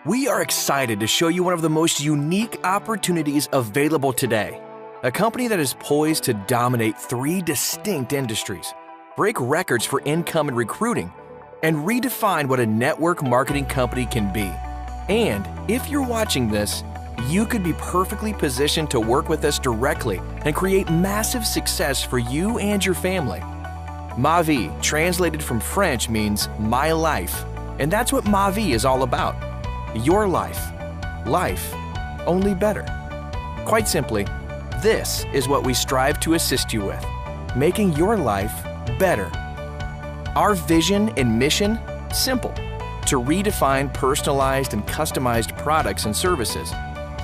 We are excited to show you one of the most unique opportunities available today. A company that is poised to dominate 3 distinct industries, break records for income and recruiting, and redefine what a network marketing company can be. And if you're watching this, you could be perfectly positioned to work with us directly and create massive success for you and your family. MaVie, translated from French, means my life, and that's what MaVie is all about. Your life. Life only better. Quite simply, this is what we strive to assist you with, making your life better. Our vision and mission? Simple: to redefine personalized and customized products and services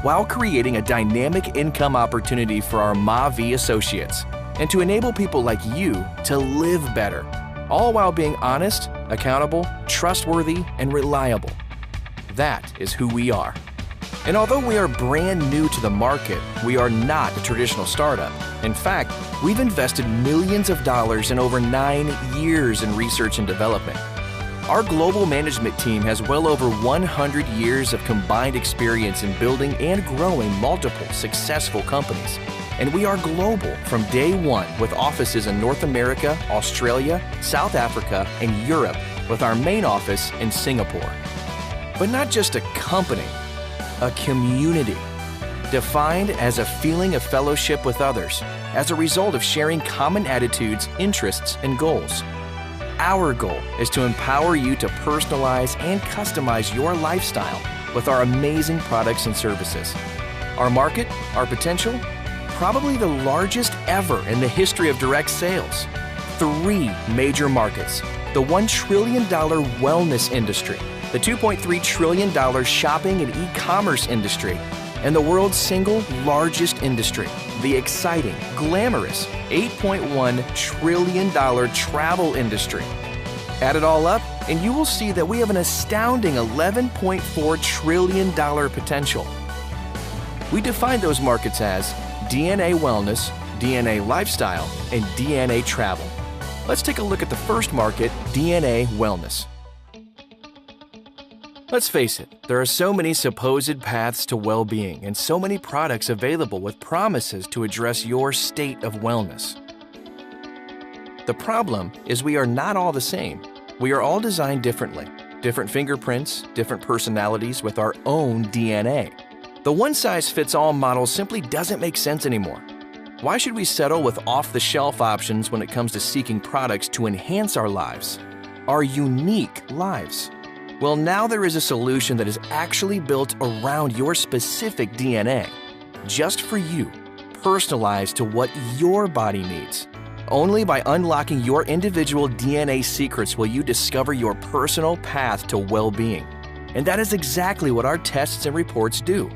while creating a dynamic income opportunity for our MaVie associates, and to enable people like you to live better, all while being honest, accountable, trustworthy, and reliable. That is who we are. And although we are brand new to the market, we are not a traditional startup. In fact, we've invested millions of dollars in over 9 years in research and development. Our global management team has well over 100 years of combined experience in building and growing multiple successful companies. And we are global from day one, with offices in North America, Australia, South Africa, and Europe, with our main office in Singapore. But not just a company, a community, defined as a feeling of fellowship with others as a result of sharing common attitudes, interests, and goals. Our goal is to empower you to personalize and customize your lifestyle with our amazing products and services. Our market, our potential, probably the largest ever in the history of direct sales. 3 major markets: the $1 trillion wellness industry, the $2.3 trillion shopping and e-commerce industry, and the world's single largest industry, the exciting, glamorous $8.1 trillion travel industry. Add it all up, and you will see that we have an astounding $11.4 trillion potential. We define those markets as DNA wellness, DNA lifestyle, and DNA travel. Let's take a look at the first market, DNA wellness. Let's face it, there are so many supposed paths to well-being and so many products available with promises to address your state of wellness. The problem is we are not all the same. We are all designed differently, different fingerprints, different personalities with our own DNA. The one-size-fits-all model simply doesn't make sense anymore. Why should we settle with off-the-shelf options when it comes to seeking products to enhance our lives, our unique lives? Well, now there is a solution that is actually built around your specific DNA, just for you, personalized to what your body needs. Only by unlocking your individual DNA secrets will you discover your personal path to well-being. And that is exactly what our tests and reports do.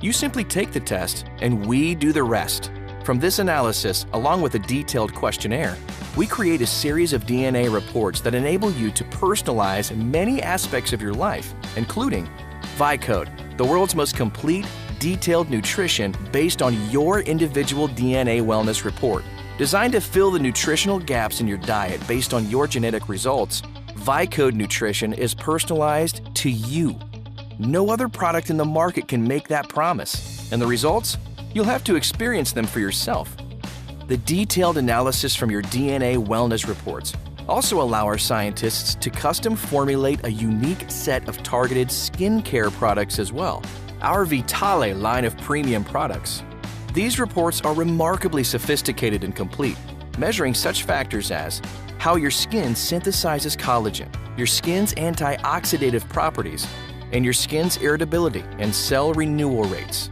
You simply take the test, and we do the rest. From this analysis, along with a detailed questionnaire, we create a series of DNA reports that enable you to personalize many aspects of your life, including ViCode, the world's most complete, detailed nutrition based on your individual DNA wellness report. Designed to fill the nutritional gaps in your diet based on your genetic results, ViCode Nutrition is personalized to you. No other product in the market can make that promise. And the results? You'll have to experience them for yourself. The detailed analysis from your DNA wellness reports also allow our scientists to custom formulate a unique set of targeted skincare products as well, our Vitale line of premium products. These reports are remarkably sophisticated and complete, measuring such factors as how your skin synthesizes collagen, your skin's antioxidative properties, and your skin's irritability and cell renewal rates.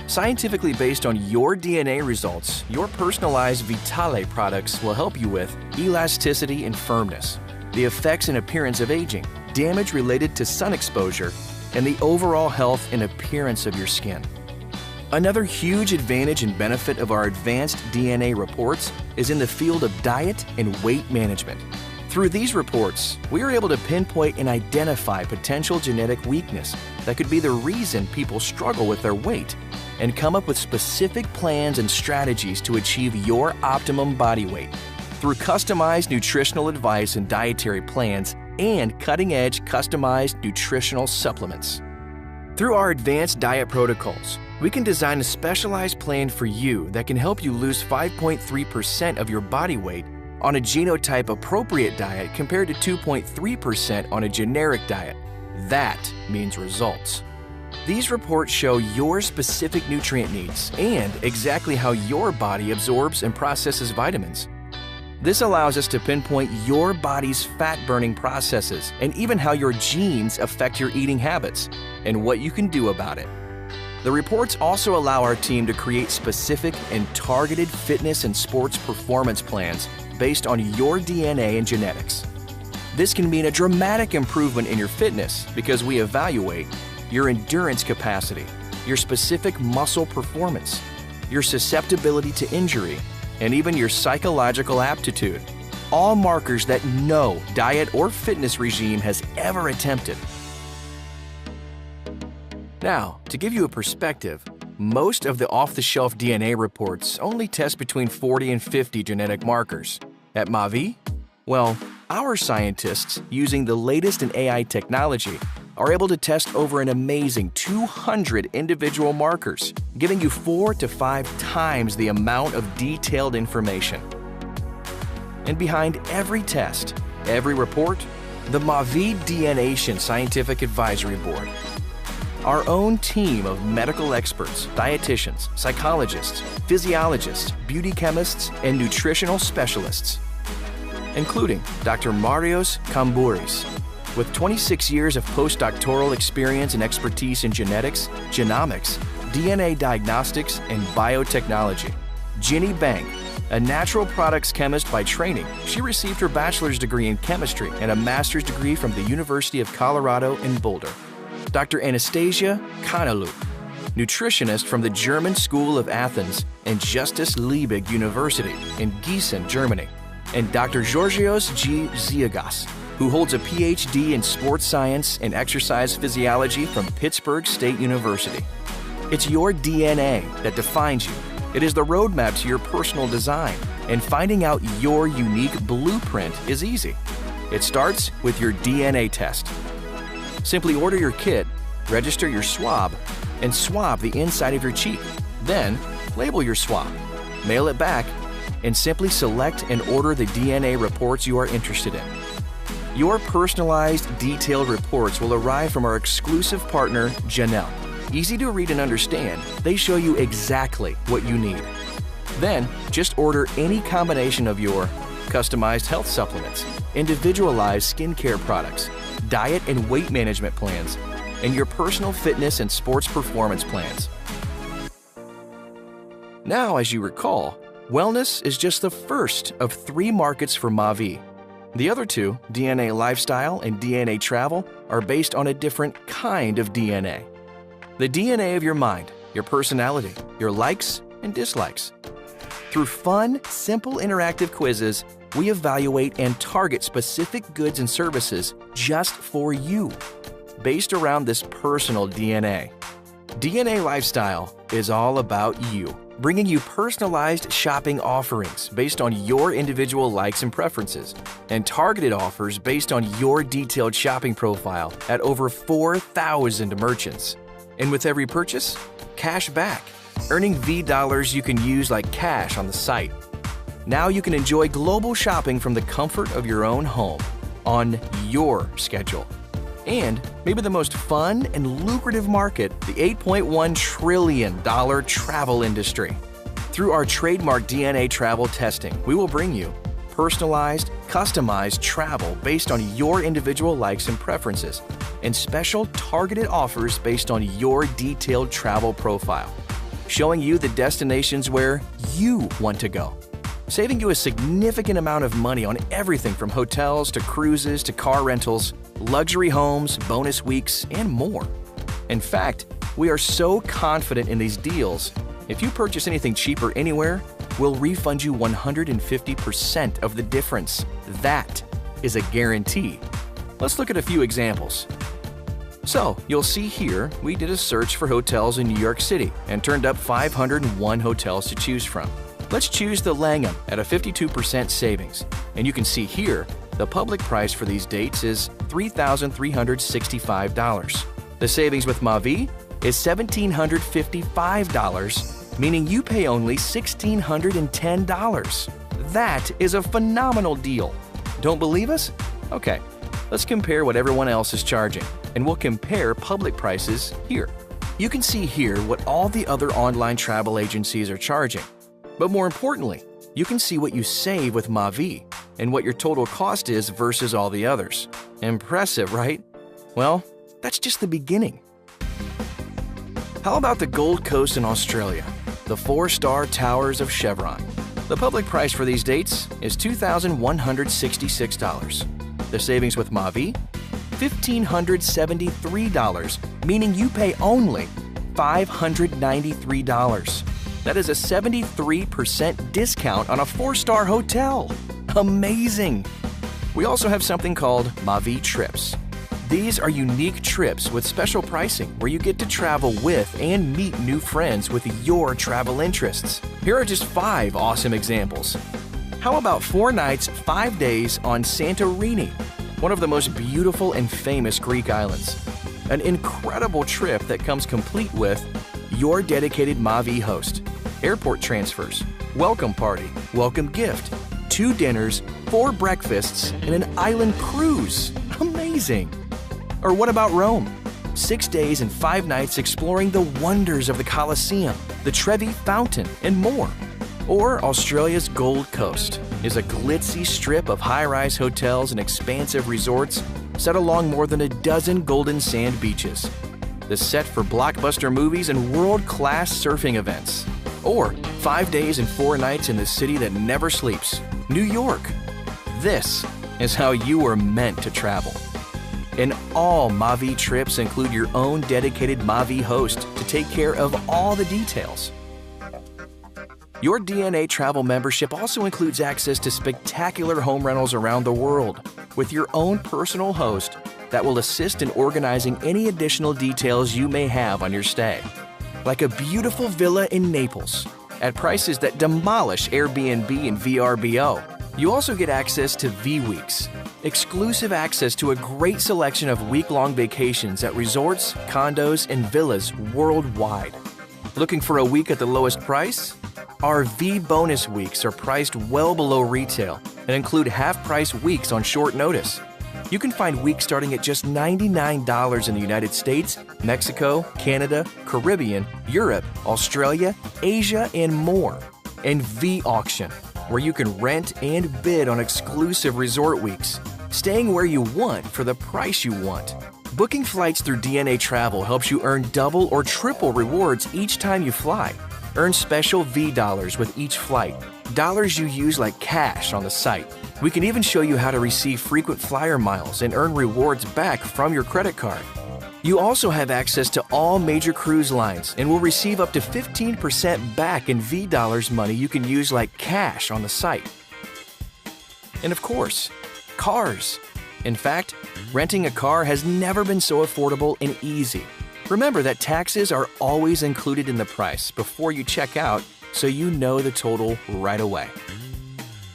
Scientifically based on your DNA results, your personalized Vitale products will help you with elasticity and firmness, the effects and appearance of aging, damage related to sun exposure, and the overall health and appearance of your skin. Another huge advantage and benefit of our advanced DNA reports is in the field of diet and weight management. Through these reports, we are able to pinpoint and identify potential genetic weakness that could be the reason people struggle with their weight, and come up with specific plans and strategies to achieve your optimum body weight. Through customized nutritional advice and dietary plans and cutting-edge customized nutritional supplements. Through our advanced diet protocols, we can design a specialized plan for you that can help you lose 5.3% of your body weight on a genotype-appropriate diet compared to 2.3% on a generic diet. That means results. These reports show your specific nutrient needs and exactly how your body absorbs and processes vitamins. This allows us to pinpoint your body's fat-burning processes and even how your genes affect your eating habits and what you can do about it. The reports also allow our team to create specific and targeted fitness and sports performance plans based on your DNA and genetics. This can mean a dramatic improvement in your fitness because we evaluate your endurance capacity, your specific muscle performance, your susceptibility to injury, and even your psychological aptitude, all markers that no diet or fitness regime has ever attempted. Now, to give you a perspective, most of the off-the-shelf DNA reports only test between 40 and 50 genetic markers. At MaVie, well, our scientists, using the latest in AI technology, are able to test over an amazing 200 individual markers, giving you 4 to 5 times the amount of detailed information. And behind every test, every report, the MaVie DNation Scientific Advisory Board. Our own team of medical experts, dietitians, psychologists, physiologists, beauty chemists, and nutritional specialists, including Dr. Marios Kambouris, with 26 years of postdoctoral experience and expertise in genetics, genomics, DNA diagnostics, and biotechnology. Ginny Bank, a natural products chemist by training, she received her bachelor's degree in chemistry and a master's degree from the University of Colorado in Boulder. Dr. Anastasia Kanaluk, nutritionist from the German School of Athens and Justus Liebig University in Gießen, Germany. And Dr. Georgios G. Ziagas, who holds a PhD in sports science and exercise physiology from Pittsburgh State University. It's your DNA that defines you. It is the roadmap to your personal design, and finding out your unique blueprint is easy. It starts with your DNA test. Simply order your kit, register your swab, and swab the inside of your cheek. Then, label your swab, mail it back, and simply select and order the DNA reports you are interested in. Your personalized, detailed reports will arrive from our exclusive partner, Janelle. Easy to read and understand, they show you exactly what you need. Then, just order any combination of your customized health supplements, individualized skincare products, diet and weight management plans, and your personal fitness and sports performance plans. Now, as you recall, wellness is just the first of 3 markets for MaVie. The other 2, DNA lifestyle and DNA travel, are based on a different kind of DNA. The DNA of your mind, your personality, your likes and dislikes. Through fun, simple interactive quizzes, we evaluate and target specific goods and services just for you, based around this personal DNA. DNA Lifestyle is all about you, bringing you personalized shopping offerings based on your individual likes and preferences, and targeted offers based on your detailed shopping profile at over 4,000 merchants. And with every purchase, cash back, earning V dollars you can use like cash on the site. Now you can enjoy global shopping from the comfort of your own home, on your schedule. And maybe the most fun and lucrative market, the $8.1 trillion travel industry. Through our trademark DNA travel testing, we will bring you personalized, customized travel based on your individual likes and preferences, and special targeted offers based on your detailed travel profile, showing you the destinations where you want to go, saving you a significant amount of money on everything from hotels to cruises to car rentals, luxury homes, bonus weeks, and more. In fact, we are so confident in these deals, if you purchase anything cheaper anywhere, we'll refund you 150% of the difference. That is a guarantee. Let's look at a few examples. So, you'll see here, we did a search for hotels in New York City and turned up 501 hotels to choose from. Let's choose the Langham at a 52% savings. And you can see here, the public price for these dates is $3,365. The savings with MaVie is $1,755, meaning you pay only $1,610. That is a phenomenal deal. Don't believe us? Okay, let's compare what everyone else is charging, and we'll compare public prices here. You can see here what all the other online travel agencies are charging. But more importantly, you can see what you save with MaVie and what your total cost is versus all the others. Impressive, right? Well, that's just the beginning. How about the Gold Coast in Australia, the 4-star towers of Chevron? The public price for these dates is $2,166. The savings with MaVie? $1,573, meaning you pay only $593. That is a 73% discount on a 4-star hotel. Amazing! We also have something called MaVie Trips. These are unique trips with special pricing where you get to travel with and meet new friends with your travel interests. Here are just 5 awesome examples. How about 4 nights, 5 days on Santorini, one of the most beautiful and famous Greek islands? An incredible trip that comes complete with your dedicated MaVie host, airport transfers, welcome party, welcome gift, 2 dinners, 4 breakfasts, and an island cruise. Amazing! Or what about Rome? 6 days and 5 nights exploring the wonders of the Colosseum, the Trevi Fountain, and more. Or Australia's Gold Coast is a glitzy strip of high-rise hotels and expansive resorts set along more than a dozen golden sand beaches. The set for blockbuster movies and world-class surfing events. Or 5 days and 4 nights in the city that never sleeps, New York. This is how you were meant to travel. And all MaVie trips include your own dedicated MaVie host to take care of all the details. Your DNA Travel membership also includes access to spectacular home rentals around the world with your own personal host that will assist in organizing any additional details you may have on your stay. Like a beautiful villa in Naples at prices that demolish Airbnb and VRBO. You also get access to V-Weeks, exclusive access to a great selection of week-long vacations at resorts, condos, and villas worldwide. Looking for a week at the lowest price? Our V-Bonus Weeks are priced well below retail and include half-price weeks on short notice. You can find weeks starting at just $99 in the United States, Mexico, Canada, Caribbean, Europe, Australia, Asia, and more. And V-Auction, where you can rent and bid on exclusive resort weeks, staying where you want for the price you want. Booking flights through DNA Travel helps you earn double or triple rewards each time you fly. Earn special V-dollars with each flight, dollars you use like cash on the site. We can even show you how to receive frequent flyer miles and earn rewards back from your credit card. You also have access to all major cruise lines and will receive up to 15% back in V-dollars money you can use like cash on the site. And of course, cars. In fact, renting a car has never been so affordable and easy. Remember that taxes are always included in the price before you check out, so you know the total right away.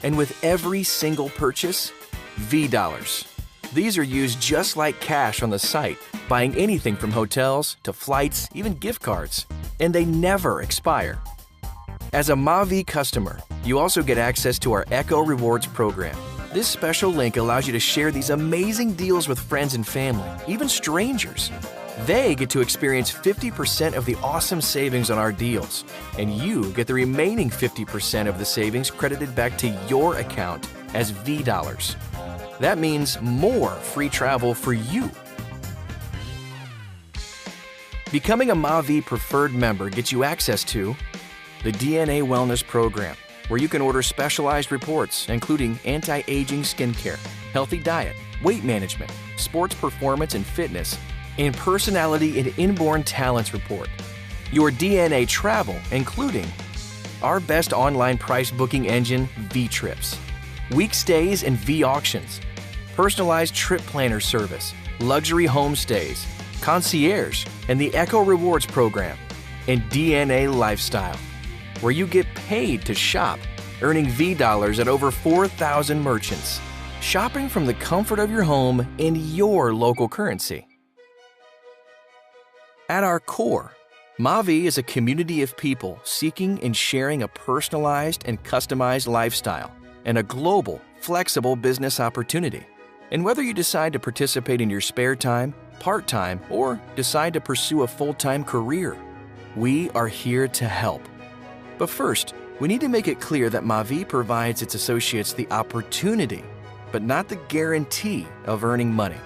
And with every single purchase, V-dollars. These are used just like cash on the site, buying anything from hotels to flights, even gift cards, and they never expire. As a MaVie customer, you also get access to our Echo Rewards program. This special link allows you to share these amazing deals with friends and family, even strangers. They get to experience 50% of the awesome savings on our deals, and you get the remaining 50% of the savings credited back to your account as V-dollars. That means more free travel for you. Becoming a MaVie Preferred member gets you access to the DNA Wellness Program, where you can order specialized reports including anti-aging skincare, healthy diet, weight management, sports performance and fitness, and personality and inborn talents report. Your DNA Travel, including our best online price booking engine, V-Trips, week stays and V-Auctions, personalized trip planner service, luxury homestays, concierge, and the Echo Rewards program, and DNA Lifestyle, where you get paid to shop, earning V-dollars at over 4,000 merchants, shopping from the comfort of your home in your local currency. At our core, MaVie is a community of people seeking and sharing a personalized and customized lifestyle and a global, flexible business opportunity. And whether you decide to participate in your spare time, part-time, or decide to pursue a full-time career, we are here to help. But first, we need to make it clear that MaVie provides its associates the opportunity, but not the guarantee of earning money.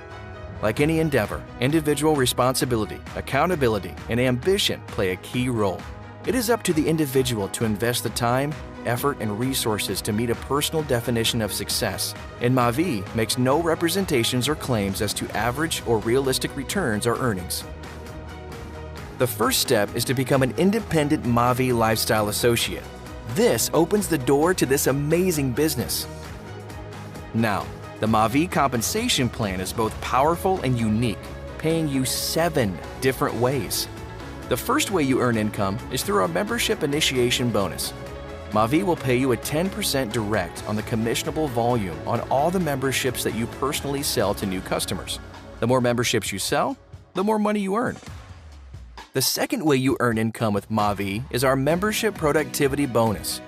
Like any endeavor, individual responsibility, accountability, and ambition play a key role. It is up to the individual to invest the time, effort, and resources to meet a personal definition of success, and MaVie makes no representations or claims as to average or realistic returns or earnings. The first step is to become an independent MaVie lifestyle associate. This opens the door to this amazing business. Now, the MaVie compensation plan is both powerful and unique, paying you 7 different ways. The first way you earn income is through our membership initiation bonus. MaVie will pay you a 10% direct on the commissionable volume on all the memberships that you personally sell to new customers. The more memberships you sell, the more money you earn. The second way you earn income with MaVie is our membership productivity bonus.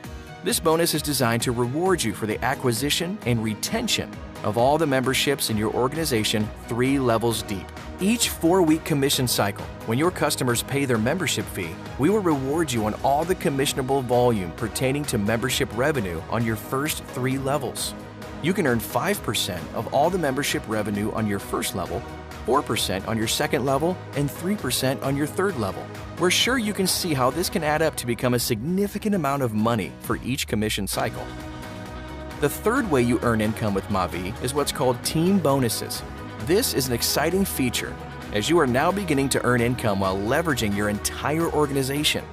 This bonus is designed to reward you for the acquisition and retention of all the memberships in your organization 3 levels deep. Each 4-week commission cycle, when your customers pay their membership fee, we will reward you on all the commissionable volume pertaining to membership revenue on your first 3 levels. You can earn 5% of all the membership revenue on your first level, 4% on your second level, and 3% on your third level. We're sure you can see how this can add up to become a significant amount of money for each commission cycle. The third way you earn income with MaVie is what's called team bonuses. This is an exciting feature as you are now beginning to earn income while leveraging your entire organization.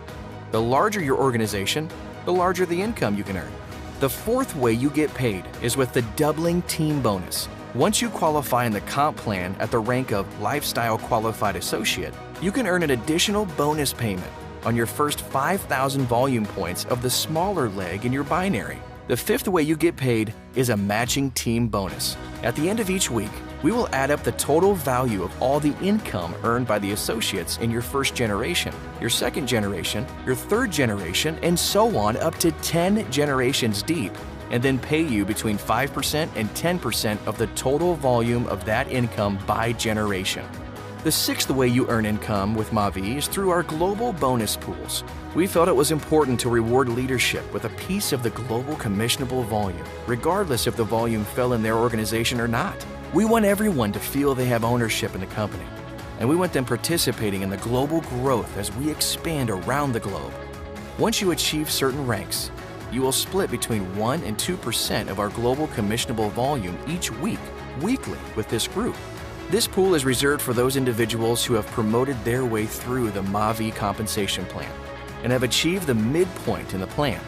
The larger your organization, the larger the income you can earn. The fourth way you get paid is with the doubling team bonus. Once you qualify in the comp plan at the rank of Lifestyle Qualified Associate, you can earn an additional bonus payment on your first 5,000 volume points of the smaller leg in your binary. The fifth way you get paid is a matching team bonus. At the end of each week, we will add up the total value of all the income earned by the associates in your first generation, your second generation, your third generation, and so on up to 10 generations deep, and then pay you between 5% and 10% of the total volume of that income by generation. The sixth way you earn income with MaVie is through our global bonus pools. We felt it was important to reward leadership with a piece of the global commissionable volume, regardless if the volume fell in their organization or not. We want everyone to feel they have ownership in the company, and we want them participating in the global growth as we expand around the globe. Once you achieve certain ranks, you will split between 1% and 2% of our global commissionable volume each week, weekly, with this group. This pool is reserved for those individuals who have promoted their way through the MaVie compensation plan and have achieved the midpoint in the plan.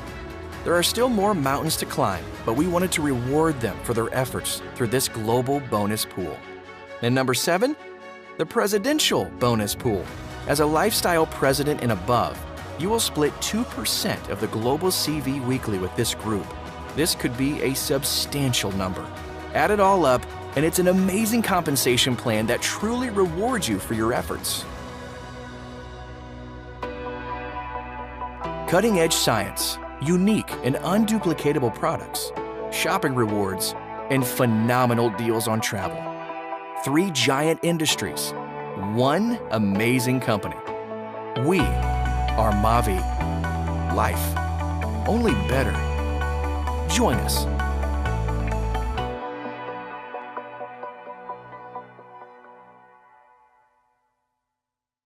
There are still more mountains to climb, but we wanted to reward them for their efforts through this global bonus pool. And number 7, the presidential bonus pool. As a lifestyle president and above, you will split 2% of the global CV weekly with this group. This could be a substantial number. Add it all up, and it's an amazing compensation plan that truly rewards you for your efforts. Cutting-edge science, unique and unduplicatable products, shopping rewards, and phenomenal deals on travel. 3 giant industries, 1 amazing company. We are MaVie. Life only better. Join us.